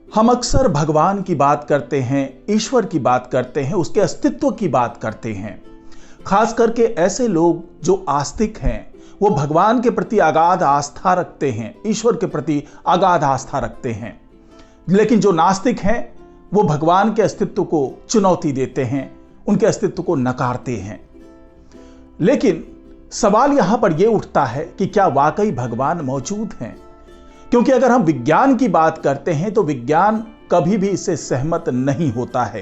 हम अक्सर भगवान की बात करते हैं, ईश्वर की बात करते हैं, उसके अस्तित्व की बात करते हैं। खास करके ऐसे लोग जो आस्तिक हैं, वो भगवान के प्रति अगाध आस्था रखते हैं, ईश्वर के प्रति अगाध आस्था रखते हैं। लेकिन जो नास्तिक हैं, वो भगवान के अस्तित्व को चुनौती देते हैं, उनके अस्तित्व को नकारते हैं। लेकिन सवाल यहां पर यह उठता है कि क्या वाकई भगवान मौजूद हैं? क्योंकि अगर हम विज्ञान की बात करते हैं तो विज्ञान कभी भी इससे सहमत नहीं होता है,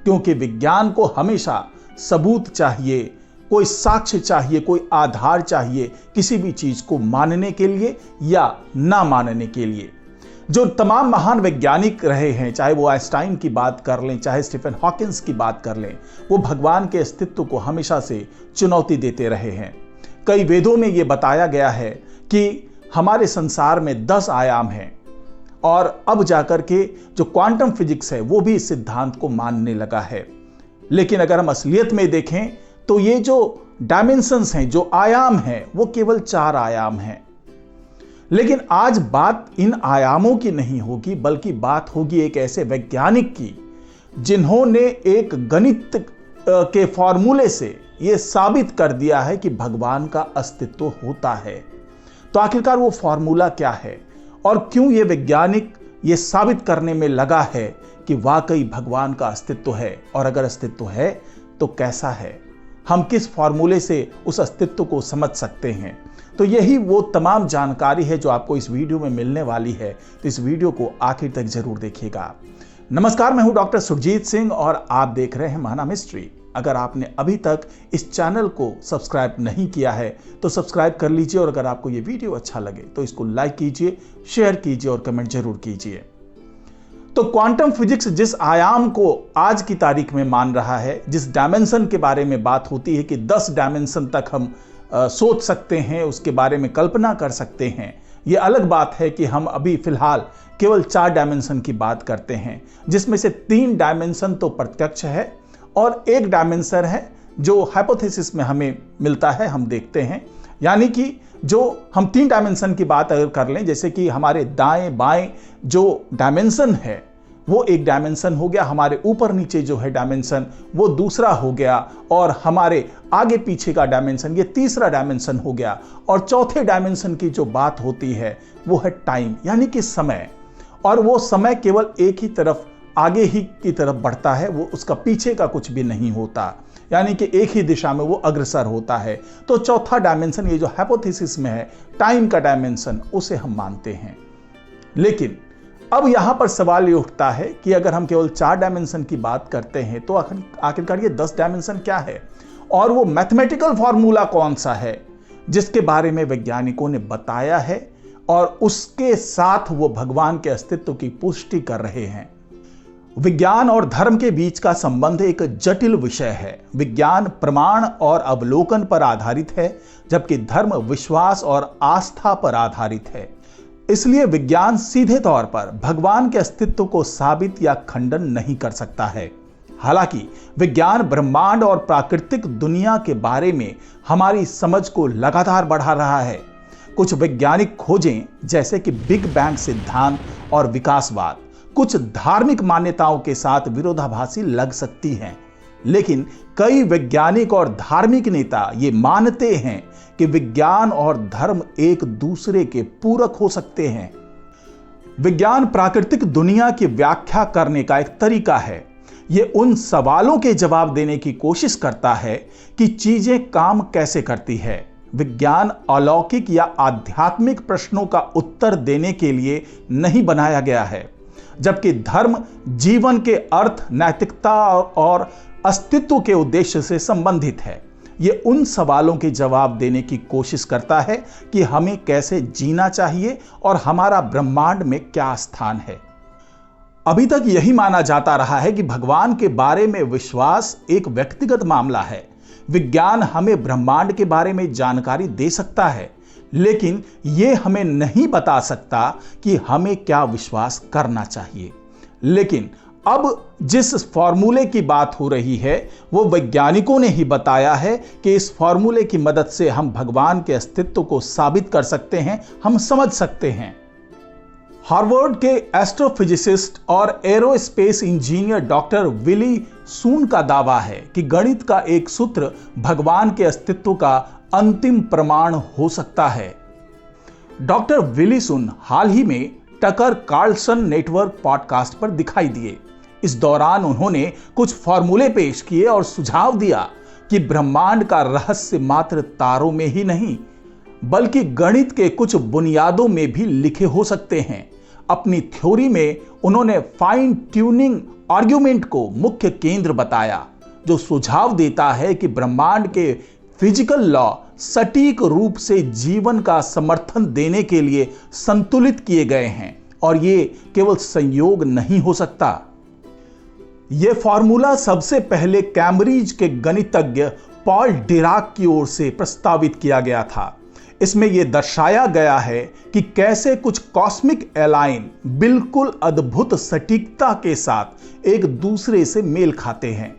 क्योंकि विज्ञान को हमेशा सबूत चाहिए, कोई साक्ष्य चाहिए, कोई आधार चाहिए किसी भी चीज को मानने के लिए या ना मानने के लिए। जो तमाम महान वैज्ञानिक रहे हैं, चाहे वो आइंस्टाइन की बात कर लें, चाहे स्टीफन हॉकिंस की बात कर लें, वो भगवान के अस्तित्व को हमेशा से चुनौती देते रहे हैं। कई वेदों में ये बताया गया है कि हमारे संसार में 10 आयाम हैं, और अब जाकर के जो क्वांटम फिजिक्स है वो भी इस सिद्धांत को मानने लगा है। लेकिन अगर हम असलियत में देखें तो ये जो डायमेंशंस हैं, जो आयाम हैं, वो केवल 4 आयाम हैं। लेकिन आज बात इन आयामों की नहीं होगी, बल्कि बात होगी एक ऐसे वैज्ञानिक की जिन्होंने एक गणित के फॉर्मूले से यह साबित कर दिया है कि भगवान का अस्तित्व होता है। तो आखिरकार वो फॉर्मूला क्या है और क्यों ये वैज्ञानिक ये साबित करने में लगा है कि वाकई भगवान का अस्तित्व है, और अगर अस्तित्व है तो कैसा है? हम किस फॉर्मूले से उस अस्तित्व को समझ सकते हैं? तो यही वो तमाम जानकारी है जो आपको इस वीडियो में मिलने वाली है। तो इस वीडियो को आखिर तक जरूर देखिएगा। नमस्कार, मैं हूं डॉक्टर सुरजीत सिंह और आप देख रहे हैं महाना मिस्ट्री। अगर आपने अभी तक इस चैनल को सब्सक्राइब नहीं किया है तो सब्सक्राइब कर लीजिए, और अगर आपको ये वीडियो अच्छा लगे तो इसको लाइक कीजिए, शेयर कीजिए और कमेंट जरूर कीजिए। तो क्वांटम फिजिक्स जिस आयाम को आज की तारीख में मान रहा है, जिस डायमेंशन के बारे में बात होती है कि 10 डायमेंशन तक हम सोच सकते हैं, उसके बारे में कल्पना कर सकते हैं। ये अलग बात है कि हम अभी फिलहाल केवल 4 डायमेंशन की बात करते हैं, जिसमें से 3 डायमेंशन तो प्रत्यक्ष है और 1 डायमेंशन है जो हाइपोथेसिस में हमें मिलता है, हम देखते हैं। यानी कि जो हम 3 डायमेंशन की बात अगर कर लें, जैसे कि हमारे दाएं बाएं जो डायमेंशन है वो 1 डायमेंशन हो गया, हमारे ऊपर नीचे जो है डायमेंशन वो दूसरा हो गया, और हमारे आगे पीछे का डायमेंशन ये तीसरा डायमेंशन हो गया। और चौथे डायमेंशन की जो बात होती है वो है टाइम, यानी कि समय। और वो समय केवल एक ही तरफ, आगे ही की तरफ बढ़ता है, वो उसका पीछे का कुछ भी नहीं होता, यानी कि एक ही दिशा में वो अग्रसर होता है। तो चौथा डायमेंशन ये जो हाइपोथेसिस में है, टाइम का डायमेंशन, उसे हम मानते हैं। लेकिन अब यहां पर सवाल ये उठता है कि अगर हम केवल 4 डायमेंशन की बात करते हैं तो आखिरकार ये 10 डायमेंशन क्या है, और वो मैथमेटिकल फॉर्मूला कौन सा है जिसके बारे में वैज्ञानिकों ने बताया है और उसके साथ वो भगवान के अस्तित्व की पुष्टि कर रहे हैं। विज्ञान और धर्म के बीच का संबंध एक जटिल विषय है। विज्ञान प्रमाण और अवलोकन पर आधारित है, जबकि धर्म विश्वास और आस्था पर आधारित है। इसलिए विज्ञान सीधे तौर पर भगवान के अस्तित्व को साबित या खंडन नहीं कर सकता है। हालांकि विज्ञान ब्रह्मांड और प्राकृतिक दुनिया के बारे में हमारी समझ को लगातार बढ़ा रहा है। कुछ वैज्ञानिक खोजें, जैसे कि बिग बैंग सिद्धांत और विकासवाद, कुछ धार्मिक मान्यताओं के साथ विरोधाभासी लग सकती हैं, लेकिन कई वैज्ञानिक और धार्मिक नेता ये मानते हैं कि विज्ञान और धर्म एक दूसरे के पूरक हो सकते हैं। विज्ञान प्राकृतिक दुनिया की व्याख्या करने का एक तरीका है। ये उन सवालों के जवाब देने की कोशिश करता है कि चीजें काम कैसे करती है। विज्ञान अलौकिक या आध्यात्मिक प्रश्नों का उत्तर देने के लिए नहीं बनाया गया है, जबकि धर्म जीवन के अर्थ, नैतिकता और अस्तित्व के उद्देश्य से संबंधित है। ये उन सवालों के जवाब देने की कोशिश करता है कि हमें कैसे जीना चाहिए और हमारा ब्रह्मांड में क्या स्थान है। अभी तक यही माना जाता रहा है कि भगवान के बारे में विश्वास एक व्यक्तिगत मामला है। विज्ञान हमें ब्रह्मांड के बारे में जानकारी दे सकता है, लेकिन यह हमें नहीं बता सकता कि हमें क्या विश्वास करना चाहिए। लेकिन अब जिस फॉर्मूले की बात हो रही है वो वैज्ञानिकों ने ही बताया है कि इस फॉर्मूले की मदद से हम भगवान के अस्तित्व को साबित कर सकते हैं, हम समझ सकते हैं। हार्वर्ड के एस्ट्रोफिजिसिस्ट और एरोस्पेस इंजीनियर डॉक्टर विली सून का दावा है कि गणित का एक सूत्र भगवान के अस्तित्व का अंतिम प्रमाण हो सकता है। डॉक्टर विली सून हाल ही में टकर कार्लसन नेटवर्क पॉडकास्ट पर दिखाई दिए। इस दौरान उन्होंने कुछ फॉर्मूले पेश किए और सुझाव दिया कि ब्रह्मांड का रहस्य मात्र तारों में ही नहीं बल्कि गणित के कुछ बुनियादों में भी लिखे हो सकते हैं। अपनी थ्योरी में उन्होंने फाइन ट्यूनिंग आर्ग्यूमेंट को मुख्य केंद्र बताया, जो सुझाव देता है कि ब्रह्मांड के फिजिकल लॉ सटीक रूप से जीवन का समर्थन देने के लिए संतुलित किए गए हैं और ये केवल संयोग नहीं हो सकता। यह फॉर्मूला सबसे पहले कैम्ब्रिज के गणितज्ञ पॉल डिराक की ओर से प्रस्तावित किया गया था। इसमें यह दर्शाया गया है कि कैसे कुछ कॉस्मिक एलाइन बिल्कुल अद्भुत सटीकता के साथ एक दूसरे से मेल खाते हैं।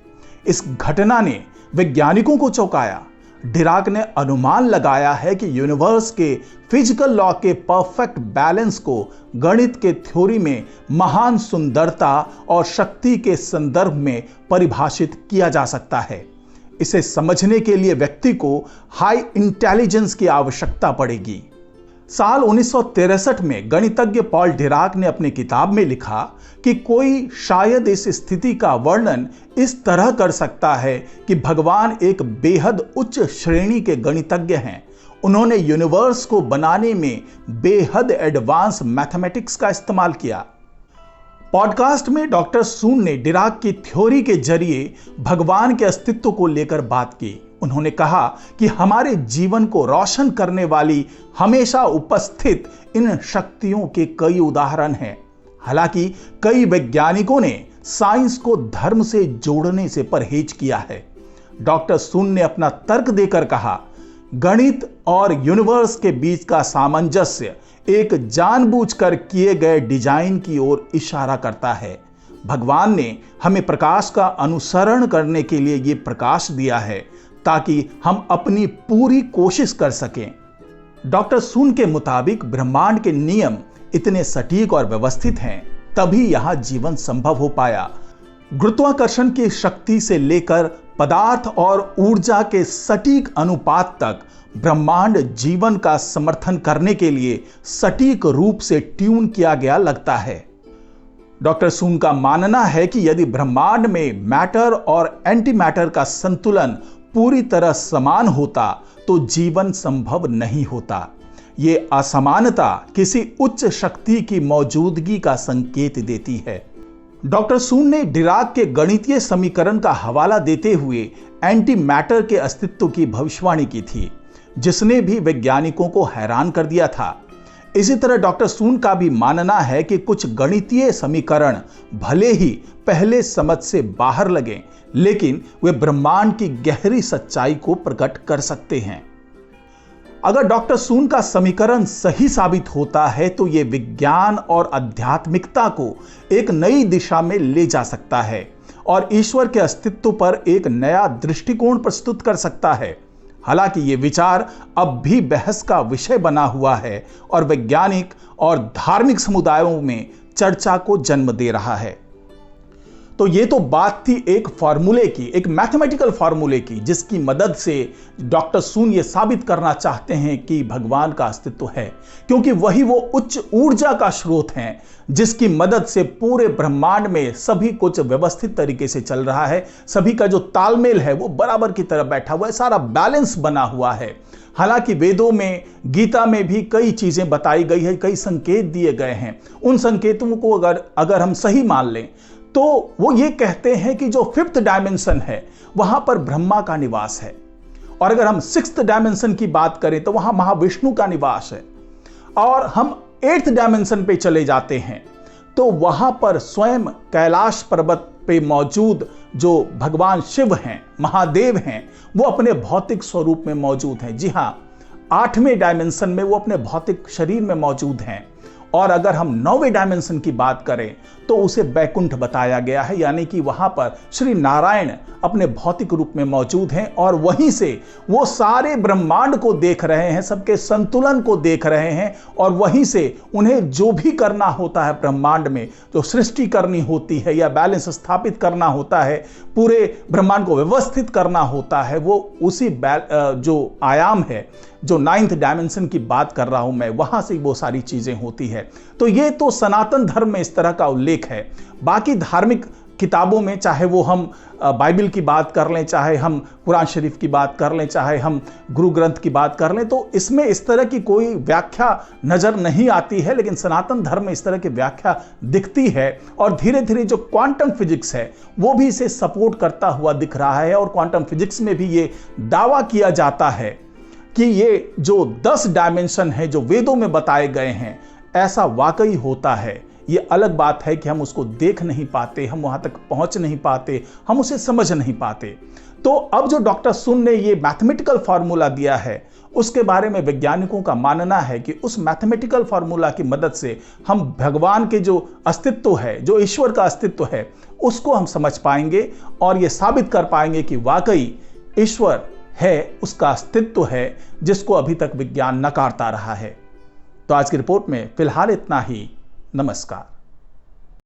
इस घटना ने वैज्ञानिकों को चौंकाया। डिराक ने अनुमान लगाया है कि यूनिवर्स के फिजिकल लॉ के परफेक्ट बैलेंस को गणित के थ्योरी में महान सुंदरता और शक्ति के संदर्भ में परिभाषित किया जा सकता है। इसे समझने के लिए व्यक्ति को हाई इंटेलिजेंस की आवश्यकता पड़ेगी। साल 1963 में गणितज्ञ पॉल डिराक ने अपनी किताब में लिखा कि कोई शायद इस स्थिति का वर्णन इस तरह कर सकता है कि भगवान एक बेहद उच्च श्रेणी के गणितज्ञ हैं। उन्होंने यूनिवर्स को बनाने में बेहद एडवांस मैथमेटिक्स का इस्तेमाल किया। पॉडकास्ट में डॉक्टर सून ने डिराक की थ्योरी के जरिए भगवान के अस्तित्व को लेकर बात की। उन्होंने कहा कि हमारे जीवन को रोशन करने वाली हमेशा उपस्थित इन शक्तियों के कई उदाहरण हैं। हालांकि कई वैज्ञानिकों ने साइंस को धर्म से जोड़ने से परहेज किया है। डॉक्टर सून ने अपना तर्क देकर कहा, गणित और यूनिवर्स के बीच का सामंजस्य एक जानबूझकर किए गए डिजाइन की ओर इशारा करता है। भगवान ने हमें प्रकाश का अनुसरण करने के लिए ये प्रकाश दिया है ताकि हम अपनी पूरी कोशिश कर सकें। डॉक्टर सून के मुताबिक ब्रह्मांड के नियम इतने सटीक और व्यवस्थित हैं, तभी यहां जीवन संभव हो पाया। गुरुत्वाकर्षण की शक्ति से लेकर पदार्थ और ऊर्जा के सटीक अनुपात तक ब्रह्मांड जीवन का समर्थन करने के लिए सटीक रूप से ट्यून किया गया लगता है। डॉक्टर सून का मानना है कि यदि ब्रह्मांड में मैटर और एंटी मैटर का संतुलन पूरी तरह समान होता तो जीवन संभव नहीं होता। ये असमानता किसी उच्च शक्ति की मौजूदगी का संकेत देती है। डॉक्टर सून ने डिराक के गणितीय समीकरण का हवाला देते हुए एंटी मैटर के अस्तित्व की भविष्यवाणी की थी, जिसने भी वैज्ञानिकों को हैरान कर दिया था। इसी तरह डॉक्टर सून का भी मानना है कि कुछ गणितीय समीकरण भले ही पहले समझ से बाहर लगें, लेकिन वे ब्रह्मांड की गहरी सच्चाई को प्रकट कर सकते हैं। अगर डॉक्टर सून का समीकरण सही साबित होता है तो यह विज्ञान और आध्यात्मिकता को एक नई दिशा में ले जा सकता है और ईश्वर के अस्तित्व पर एक नया दृष्टिकोण प्रस्तुत कर सकता है। हालांकि ये विचार अब भी बहस का विषय बना हुआ है और वैज्ञानिक और धार्मिक समुदायों में चर्चा को जन्म दे रहा है। तो ये तो बात थी एक फॉर्मूले की, एक मैथमेटिकल फॉर्मूले की, जिसकी मदद से डॉक्टर सून ये साबित करना चाहते हैं कि भगवान का अस्तित्व है, क्योंकि वही वो उच्च ऊर्जा का स्रोत है जिसकी मदद से पूरे ब्रह्मांड में सभी कुछ व्यवस्थित तरीके से चल रहा है। सभी का जो तालमेल है वो बराबर की तरह बैठा हुआ है, सारा बैलेंस बना हुआ है। हालांकि वेदों में, गीता में भी कई चीजें बताई गई है, कई संकेत दिए गए हैं। उन संकेतों को अगर हम सही मान लें तो वो ये कहते हैं कि जो 5th डायमेंशन है वहां पर ब्रह्मा का निवास है, और अगर हम 6th डायमेंशन की बात करें तो वहां महाविष्णु का निवास है, और हम 8th डायमेंशन पे चले जाते हैं तो वहां पर स्वयं कैलाश पर्वत पे मौजूद जो भगवान शिव हैं, महादेव हैं, वो अपने भौतिक स्वरूप में मौजूद हैं। जी हाँ, 8वें डायमेंशन में वो अपने भौतिक शरीर में मौजूद हैं। और अगर हम 9वें डायमेंशन की बात करें तो उसे बैकुंठ बताया गया है, यानी कि वहां पर श्री नारायण अपने भौतिक रूप में मौजूद हैं और वहीं से वो सारे ब्रह्मांड को देख रहे हैं, सबके संतुलन को देख रहे हैं और वहीं से उन्हें जो भी करना होता है ब्रह्मांड में, जो सृष्टि करनी होती है या बैलेंस स्थापित करना होता है, पूरे ब्रह्मांड को व्यवस्थित करना होता है, वो उसी जो आयाम है, जो 9th डायमेंशन की बात कर रहा हूं मैं, वहां से वो सारी चीजें होती है। तो ये तो सनातन धर्म में इस तरह का उल्लेख है। बाकी धार्मिक किताबों में, चाहे वो हम बाइबल की बात कर लें, चाहे हम कुरान शरीफ की बात कर लें, चाहे हम गुरु ग्रंथ की बात कर लें, तो इसमें इस तरह की कोई व्याख्या नजर नहीं आती है। लेकिन सनातन धर्म में इस तरह की व्याख्या दिखती है और धीरे धीरे जो क्वांटम फिजिक्स है वो भी इसे सपोर्ट करता हुआ दिख रहा है। और क्वांटम फिजिक्स में भी ये दावा किया जाता है कि ये जो 10 डायमेंशन है जो वेदों में बताए गए हैं, ऐसा वाकई होता है। ये अलग बात है कि हम उसको देख नहीं पाते, हम वहां तक पहुंच नहीं पाते, हम उसे समझ नहीं पाते। तो अब जो डॉक्टर सुन ने ये मैथमेटिकल फॉर्मूला दिया है, उसके बारे में वैज्ञानिकों का मानना है कि उस मैथमेटिकल फॉर्मूला की मदद से हम भगवान के जो अस्तित्व है, जो ईश्वर का अस्तित्व है, उसको हम समझ पाएंगे और ये साबित कर पाएंगे कि वाकई ईश्वर है, उसका अस्तित्व है, जिसको अभी तक विज्ञान नकारता रहा है। तो आज की रिपोर्ट में फिलहाल इतना ही। नमस्कार।